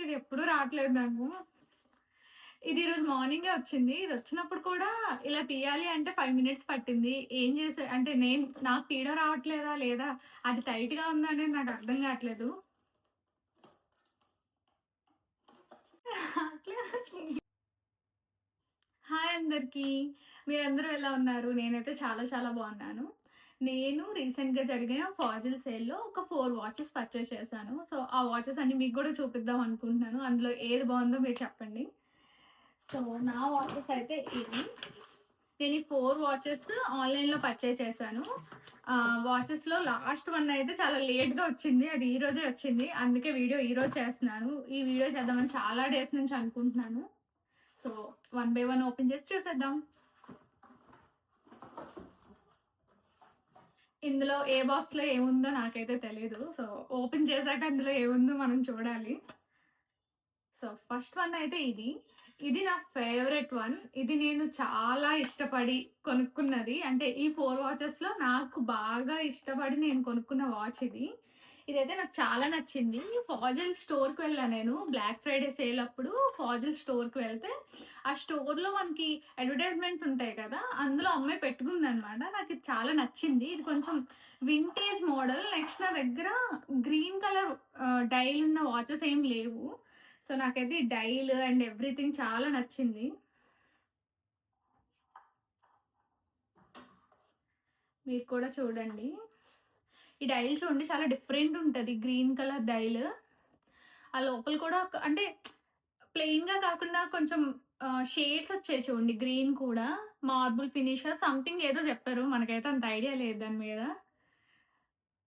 ఇది ఎప్పుడూ రావట్లేదు నాకు. ఇది ఈరోజు మార్నింగే వచ్చింది. ఇది వచ్చినప్పుడు కూడా ఇలా తీయాలి అంటే 5 మినిట్స్ పట్టింది. ఏం చేసా అంటే నాకు తీయడం రావట్లేదా? లేదా అది టైట్‌గా ఉందా అనేది నాకు అర్థం కావట్లేదు. రావట్లేదు. హాయ్ అందరికీ. మీరందరూ ఎలా ఉన్నారు? నేనైతే చాలా చాలా బాగున్నాను. నేను రీసెంట్‌గా జరిగిన ఫాజిల్ సేల్‌లో ఒక 4 వాచెస్ పర్చేస్ చేశాను. సో, ఆ వాచెస్ అన్ని మీకు కూడా చూపిద్దాం అనుకుంటున్నాను. అందులో ఏది బాగుందో మీరు చెప్పండి. సో, నా వాచెస్ అయితే ఇవి. నేను ఈ 4 వాచెస్ ఆన్‌లైన్‌లో పర్చేస్ చేశాను. వాచెస్‌లో లాస్ట్ వన్ అయితే చాలా లేట్‌గా వచ్చింది. అది ఈ రోజే వచ్చింది. అందుకే వీడియో ఈరోజు చేస్తున్నాను. ఈ వీడియో చేద్దామని చాలా డేస్ నుంచి అనుకుంటున్నాను. So, one by one open చేసి చూసేద్దాం. ఇందులో ఏ బాక్స్‌లో ఏముందో నాకైతే తెలీదు. సో, ఓపెన్ చేశాక అందులో ఏముందో మనం చూడాలి. సో, ఫస్ట్ వన్ అయితే ఇది. ఇది నా ఫేవరెట్ వన్. ఇది నేను చాలా ఇష్టపడి కొనుక్కున్నది. అంటే ఈ 4 వాచెస్‌లో నాకు బాగా ఇష్టపడి నేను కొనుక్కున్న వాచ్ ఇది. ఇదైతే నాకు చాలా నచ్చింది. ఫాజిల్ స్టోర్‌కి వెళ్ళా నేను. బ్లాక్ ఫ్రైడే సేల్ అప్పుడు ఫాజిల్ స్టోర్‌కి వెళ్తే, ఆ స్టోర్‌లో మనకి అడ్వర్టైజ్‌మెంట్స్ ఉంటాయి కదా! అందులో అమ్మాయి పెట్టుకుందనమాట. నాకిది చాలా నచ్చింది. ఇది కొంచెం వింటేజ్ మోడల్. నెక్స్ట్ నా దగ్గర గ్రీన్ కలర్ డైల్ ఉన్న వాచెస్ ఏం లేవు. సో, నాకైతే ఈ డైల్ అండ్ ఎవ్రీథింగ్ చాలా నచ్చింది. మీరు కూడా చూడండి. ఈ డైల్ చూడండి చాలా డిఫరెంట్ ఉంటది. Green colour dial. ఆ లోపల కూడా అంటే ప్లెయిన్‌గా కాకుండా కొంచెం షేడ్స్ వచ్చాయి చూడండి. గ్రీన్ కూడా మార్బుల్ ఫినిష్ సంథింగ్ ఏదో చెప్పారు. మనకైతే అంత ఐడియా లేదు దాని మీద.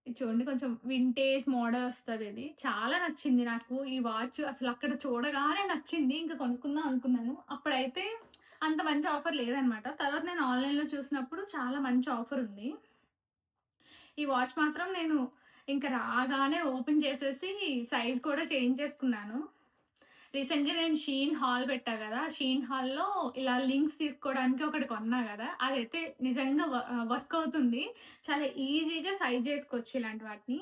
ఇది చూడండి కొంచెం వింటేజ్ మోడల్ వస్తదిది. చాలా నచ్చింది నాకు ఈ వాచ్. అసలక్కడ చూడగానే నచ్చింది. ఇంక కొనుక్కుందాం అనుకున్నాను. అప్పుడైతే అంత మంచి ఆఫర్ లేదనమాట. తర్వాత నేను ఆన్‌లైన్‌లో చూసినప్పుడు చాలా మంచి ఆఫర్ ఉంది. ఈ వాచ్ మాత్రం నేను ఇంక రాగానే ఓపెన్ చేసేసి సైజ్ కూడా చేంజ్ చేసుకున్నాను. రీసెంట్‌గా నేను షీన్ హాల్ పెట్టా గదా! షీన్ హాల్‌లో ఇలా లింక్స్ తీసుకోవడానికి ఒకటి కొన్నా గదా! అదైతే నిజంగా వర్క్ అవుతుంది. చాలా ఈజీగా సైజ్ జేసుకోవచ్చు ఇలాంటి వాటిని.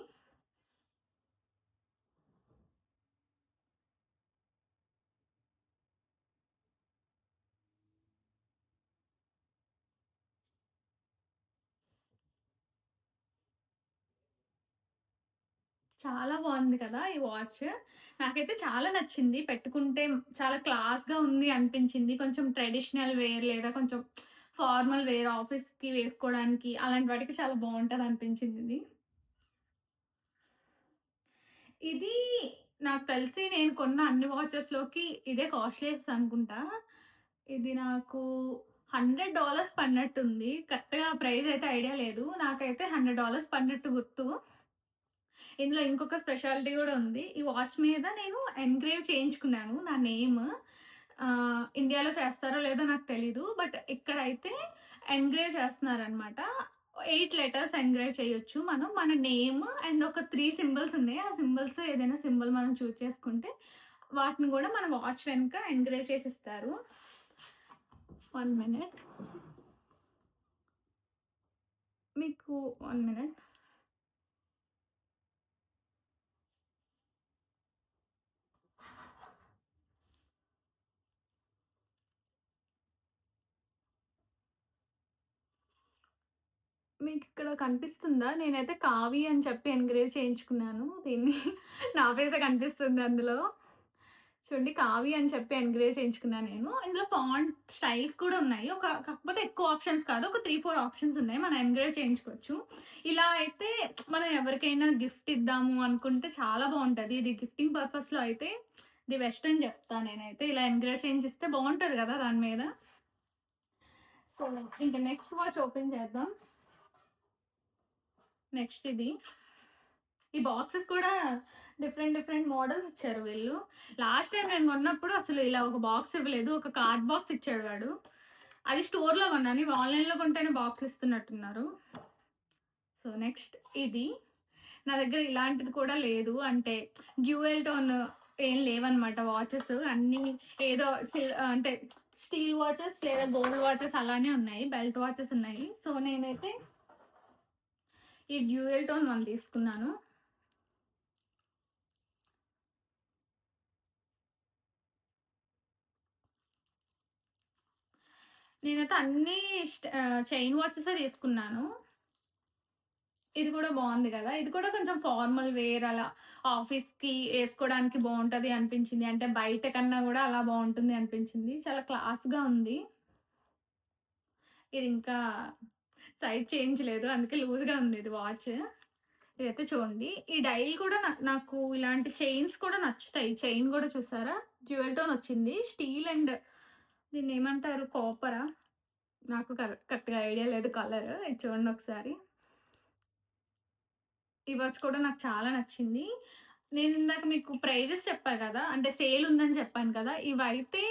చాలా బావుంది కదా! ఈ వాచ్. నాకైతే చాలా నచ్చింది. పెట్టుకుంటే చాలా క్లాస్‌గా ఉంది అనిపించింది. కొంచెం ట్రెడిషనల్ వేర్ లేదా కొంచెం ఫార్మల్ వేర్ ఆఫీస్‌కి వేసుకోవడానికి అలాంటి వాటికి చాలా బావుంటదనిపించిందిది. ఇది నాకు తెలిసి నేను కొన్న అన్ని వాచెస్‌లోకి ఇదే కాస్ట్‌లీయెస్ట్ అనుకుంటా. ఇది నాకు $100 పడినట్టుంది. కరెక్ట్‌గా ప్రైస్ అయితే ఐడియా లేదు. నాకైతే $100 పడినట్టు గుర్తు. ఇందులో ఇంకొక స్పెషాలిటీ గూడా ఉంది. ఈ వాచ్ మీద నేను ఎంగ్రేవ్ చేయించుకున్నాను నా నేమ్. ఇండియాలో చేస్తారో లేదో నాకు తెలీదు. బట్ ఇక్కడైతే ఎంగ్రేవ్ చేస్తున్నారనమాట. 8 లెటర్స్ ఎంగ్రేవ్ చేయొచ్చు మనం. మన నేమ్ అండ్ ఒక 3 సింబల్స్ ఉన్నాయి. ఆ సింబల్స్‌లో ఏదైనా సింబల్ మనం చూజ్ చేసుకుంటే, వాటిని గూడా మన వాచ్ వెనక ఎంగ్రేవ్ చేసిస్తారు. 1 మినిట్. మీకు 1 మినిట్. మీకిక్కడ కనిపిస్తుందా? నేనైతే కావి అని చెప్పి ఎంగ్రేవ్ చేయించుకున్నాను. దీన్ని నా ఫేసే కనిపిస్తుంది అందులో. చూడండి కావి అని చెప్పి ఎంగ్రేవ్ చేయించుకున్నాను నేను. ఇందులో ఫాంట్ స్టైల్స్ కూడా ఉన్నాయి. కాకపోతే ఎక్కువ ఆప్షన్స్ కాదు. ఒక 3, 4 ఆప్షన్స్ ఉన్నాయి. మనం ఎంగ్రేవ్ చేయించుకోవచ్చు. ఇలా అయితే మనం ఎవరికైనా గిఫ్ట్ ఇద్దాము అనుకుంటే చాలా బావుంటది. ఇది గిఫ్టింగ్ పర్పస్‌లో అయితే ది బెస్ట్ అని చెప్తా నేనైతే. ఇలా ఎంగ్రేవ్ చేయించిస్తే బావుంటది గదా! దాని మీద. సో, ఇంక నెక్స్ట్ వాచ్ ఓపెన్ చేద్దాం. నెక్స్ట్ ఇది. ఈ బాక్సెస్ కూడా డిఫరెంట్ మోడల్స్ ఇచ్చారు వీళ్ళు. లాస్ట్ టైమ్ నేను కొన్నప్పుడు అసలు ఇలా ఒక బాక్స్ ఇవ్వలేదు. ఒక కార్డ్ బాక్స్ ఇచ్చాడు వాడు. అది స్టోర్‌లో కొన్నాను. ఇవి ఆన్‌లైన్‌లో కొంటేనే బాక్స్ ఇస్తున్నట్టున్నారు. సో, నెక్స్ట్ ఇది. నా దగ్గర ఇలాంటిది కూడా లేదు. అంటే డ్యూయల్ టోన్ ఏం లేవన్నమాట వాచెస్. అన్నీ ఏదో అంటే స్టీల్ వాచెస్ లేదా గోల్డ్ వాచెస్ అలానే ఉన్నాయి. బెల్ట్ వాచెస్ ఉన్నాయి. సో, నేనైతే ఈ డ్యూయల్ టోన్ వన్ తీసుకున్నాను. నేనైతే అన్నీ చైన్ వాచెసే తీసుకున్నాను. ఇది కూడా బావుంది గదా! ఇది కూడా కొంచెం ఫార్మల్ వేర్ అలా ఆఫీస్‌కి ఏసుకోవడానికి బావుంటది అనిపించింది. అంటే బయట కన్నా గూడా అలా బావుంటుంది అనిపించింది. చాలా క్లాస్‌గా ఉంది. ఇది ఇంకా సైజ్ చేయించలేదు. అందుకే లూజ్‌గా ఉంది ఇది వాచ్. ఇదైతే చూడండి. ఈ డైల్ కూడా నాకు ఇలాంటి చైన్స్ కూడా నచ్చుతాయి. చైన్ గూడా చూసారా? జ్యువెల్‌తోనొచ్చింది. స్టీల్ అండ్ దీన్నేమంటారు కాపరా? నాకు కరెక్ట్‌గా ఐడియా లేదు కలర్. ఇది చూడండి ఒకసారి. ఈ వాచ్ కూడా నాకు చాలా నచ్చింది. నేనిందాక మీకు ప్రైజెస్ చెప్పా గదా! అంటే సేల్ ఉందని చెప్పాను కదా! ఇవైతే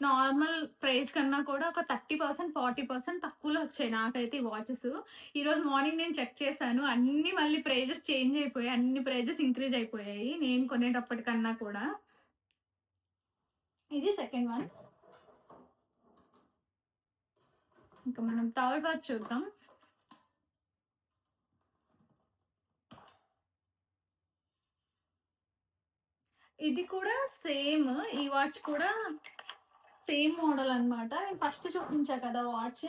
నార్మల్ ప్రైస్ కన్నా కూడా ఒక 30%, 40% తక్కువలో వచ్చాయి నాకైతే ఈ వాచెస్. ఈరోజు మార్నింగ్ నేను చెక్ చేశాను. అన్నీ మళ్ళీ ప్రైజెస్ చేంజ్ అయిపోయాయి. అన్ని ప్రైజెస్ ఇంక్రీజ్ అయిపోయాయి. నేను కొనేటప్పటికన్నా కూడా. ఇది సెకండ్ వన్. ఇంకా మనం థర్డ్ వాచ్ చూద్దాం. ఇది కూడా సేమ్. ఈ వాచ్ కూడా సేమ్ మోడల్ అన్నమాట. నేను ఫస్ట్ చూపించా కదా వాచ్.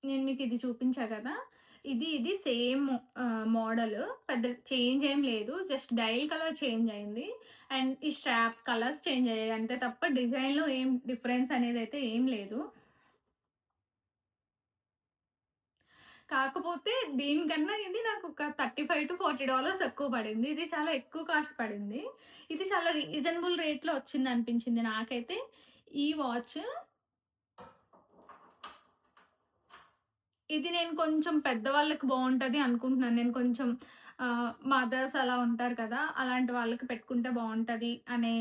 నేను మీకిది చూపించా గదా! ఇది సేమ్ మోడలు. పెద్ద చేంజ్ ఏం లేదు. జస్ట్ డయల్ కలర్ చేంజ్ అయింది. అండ్ ఈ స్ట్రాప్ కలర్స్ చేంజ్ అయ్యాయి. అంతే తప్ప డిజైన్‌లో ఏం డిఫరెన్స్ అనేదైతే ఏం లేదు. కాకపోతే దీనికన్నా ఇది నాకొక $35-40 ఎక్కువ పడింది. ఇది చాలా ఎక్కువ కాస్ట్ పడింది. ఇది చాలా రీజనబుల్ రేట్‌లో వచ్చిందనిపించింది నాకైతే. ఈ వాచ్ ఇది నేను కొంచెం పెద్దవాళ్ళకి బావుంటది అనుకుంటున్నాను. నేను కొంచెం మదర్స్ అలా ఉంటారు కదా! అలాంటి వాళ్ళకి పెట్టుకుంటే బావుంటది అనే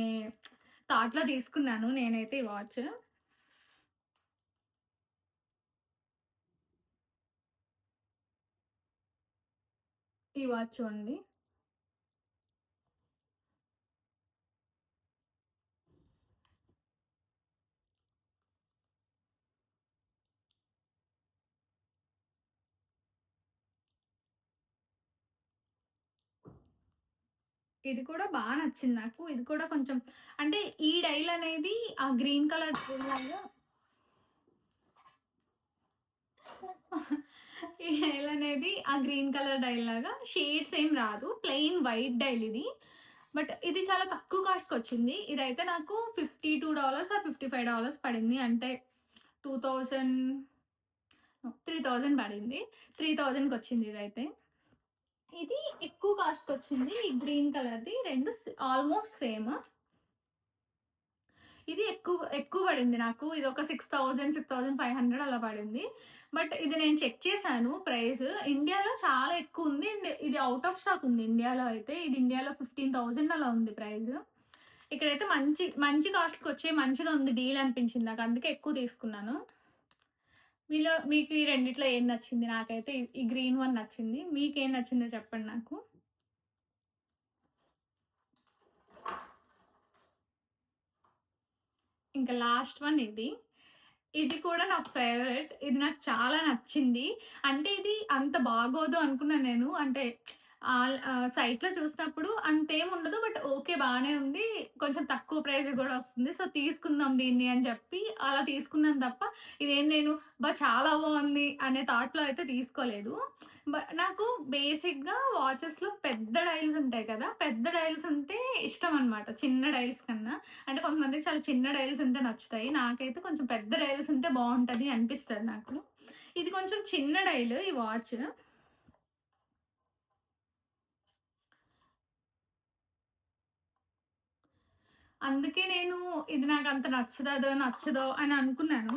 థాట్‌లో తీసుకున్నాను నేనైతే ఈ వాచ్. ఈ వాచ్ చూడండి. ఇది కూడా బా నచ్చింది నాకు. ఇది కూడా కొంచెం అంటే ఈ డైల్ అనేది ఆ గ్రీన్ కలర్ లాగా ఈ డైల్ అనేది ఆ గ్రీన్ కలర్ డైల్ లాగా షేడ్స్ ఏం రాదు. ప్లెయిన్ వైట్ డైల్ ఇది. బట్ ఇది చాలా తక్కువ కాస్ట్‌కొచ్చింది. ఇదైతే నాకు $52 ఆర్ $55 పడింది. అంటే 2000 3000 పడింది. 3000కొచ్చింది ఇదైతే. ఇది ఎక్కువ కాస్ట్‌కొచ్చింది. ఈ గ్రీన్ కలర్‌ది 2 ఆల్‌మోస్ట్ సేమ్. ఇది ఎక్కువ పడింది నాకు. ఇదొక 6000, 6500 అలా పడింది. బట్ ఇది నేను చెక్ చేశాను ప్రైస్. ఇండియాలో చాలా ఎక్కువుంది. అండ్ ఇది ఔట్ ఆఫ్ స్టాక్ ఉంది ఇండియాలో అయితే. ఇది ఇండియాలో 15,000 అలా ఉంది ప్రైస్. ఇక్కడైతే మంచి కాస్ట్‌కొచ్చే మంచిగా ఉంది డీల్ అనిపించింది నాకు. అందుకే ఎక్కువ తీసుకున్నాను. మీకు ఈ రెండిట్లో ఏది నచ్చింది? నాకైతే ఈ గ్రీన్ వన్ నచ్చింది. మీకేం నచ్చిందో చెప్పండి నాకు. ఇంకా లాస్ట్ వన్ ఇది. ఇది కూడా నా ఫేవరెట్. ఇది నాకు చాలా నచ్చింది. అంటే ఇది అంత బాగోదు అనుకున్నా నేను. అంటే సైట్‌లో చూసినప్పుడు అంతేముండదు. బట్ ఓకే బానే ఉంది. కొంచెం తక్కువ ప్రైస్‌కి గూడా వస్తుంది. సో, తీసుకుందాం దీన్ని అని చెప్పి అలా తీసుకున్నాను తప్ప, ఇదేం నేను చాలా బావుంది అనే థాట్‌లో అయితే తీసుకోలేదు. నాకు బేసిక్‌గా వాచెస్‌లో పెద్ద డయల్స్ ఉంటాయి కదా! పెద్ద డయల్స్ ఉంటే ఇష్టమనమాట. చిన్న డయల్స్ కన్నా. అంటే కొంతమందికి చాలా చిన్న డయల్స్ ఉంటే నచ్చుతాయి. నాకైతే కొంచెం పెద్ద డయల్స్ ఉంటే బావుంటది అనిపిస్తది నాకు. ఇది కొంచెం చిన్న డయల్ ఈ వాచ్. అందుకే నేను ఇది నాకంత నచ్చదో అని అనుకున్నాను.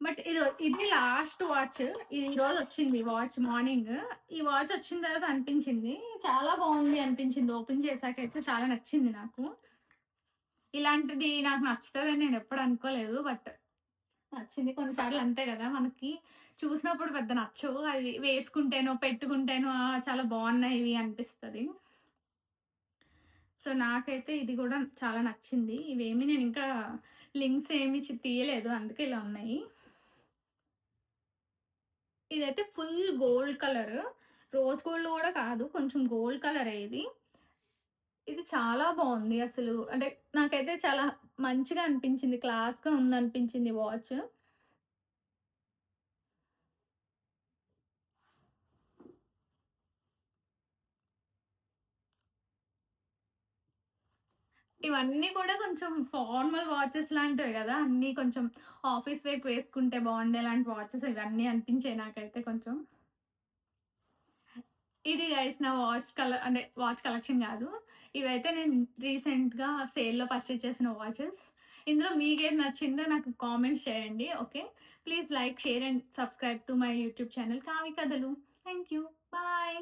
బట్ ఇది లాస్ట్ వాచ్. ఇది ఈరోజొచ్చింది వాచ్ మార్నింగ్. ఈ వాచ్ వచ్చిన తర్వాత అనిపించింది. చాలా బావుంది అనిపించింది. ఓపెన్ చేశాకైతే చాలా నచ్చింది నాకు. ఇలాంటిది నాకు నచ్చుతదని నేనెప్పుడు అనుకోలేదు. బట్ నచ్చింది. కొన్ని సార్లు అంతే గదా! మనకి చూసినప్పుడు పెద్ద నచ్చవు. అవి వేసుకుంటేనో, పెట్టుకుంటేనో చాలా బావున్నాయి ఇవి అనిపిస్తది. సో, నాకైతే ఇది గూడా చాలా నచ్చింది. ఇవేమి నేనింకా లింక్స్ ఏమి తీయలేదు. అందుకే ఇలా ఉన్నాయి. ఇదైతే full gold colour. Rose gold గూడా కాదు. కొంచెం గోల్డ్ కలరే ఇది. ఇది చాలా బావుంది అసలు. అంటే నాకైతే చాలా మంచిగా అనిపించింది. క్లాస్‌గా ఉందనిపించింది వాచ్. ఇవన్నీ కూడా కొంచెం ఫార్మల్ వాచెస్ లాంటివే గదా! అన్నీ కొంచెం ఆఫీస్ వేర్‌కి వేసుకుంటే బావుండేలాంటి వాచెస్ ఇవన్నీ అనిపించాయి నాకైతే కొంచెం. ఇది గైస్ నా అంటే వాచ్ కలెక్షన్ గాదు. ఇవైతే నేను రీసెంట్‌గా సేల్‌లో పర్చేజ్ చేసిన వాచెస్. ఇందులో మీకేది నచ్చిందో నాకు కామెంట్స్ చేయండి. Okay. Please like, share and subscribe to my YouTube channel Kavi Kathalu. Thank you. Bye.